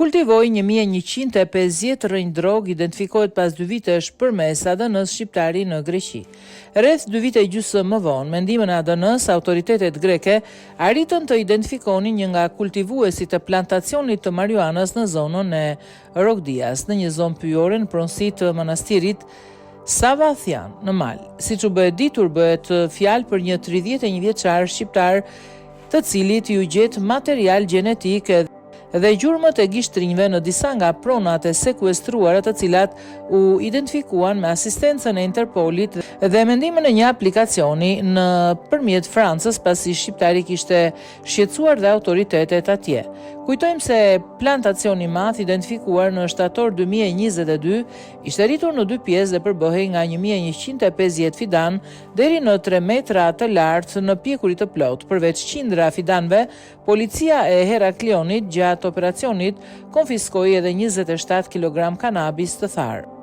kultivoi 1150 rrënjë drogë, identifikohet pas 2 vitesh përmes ADN-s shqiptari në Greqi. Rreth 2 vite e gjysmë më vonë, me ndihmën e ADN-s, autoritetet greke arritën të identifikonin një nga kultivuesit e plantacionit të marijuanës në zonën e Rogdias, në një zonë pyjore në pronësi të manastirit Savathian në Mal. Siç u bëhet ditur, bëhet fjalë për një 31 vjeçar shqiptar, të cilit ju gjet material gjenetik dhe gjurmët e gishtrinjve në disa nga pronat e sekuestruara, të cilat u identifikuan me asistencën e Interpolit dhe mendimin e një aplikacioni në përmjet Francës, pasi shqiptari kishte shqetësuar dhe autoritetet atje. Kujtojmë se plantacioni i madh, identifikuar në shtator 2022, ishte rritur në 2 pjesë dhe përbëhej nga 1150 fidan deri në 3 metra të lartë në pjekurit të plot. Përveç qindra fidanve, policia e Heraklionit gjatë operacionit konfiskoi edhe 27 kg kanabis të tharë.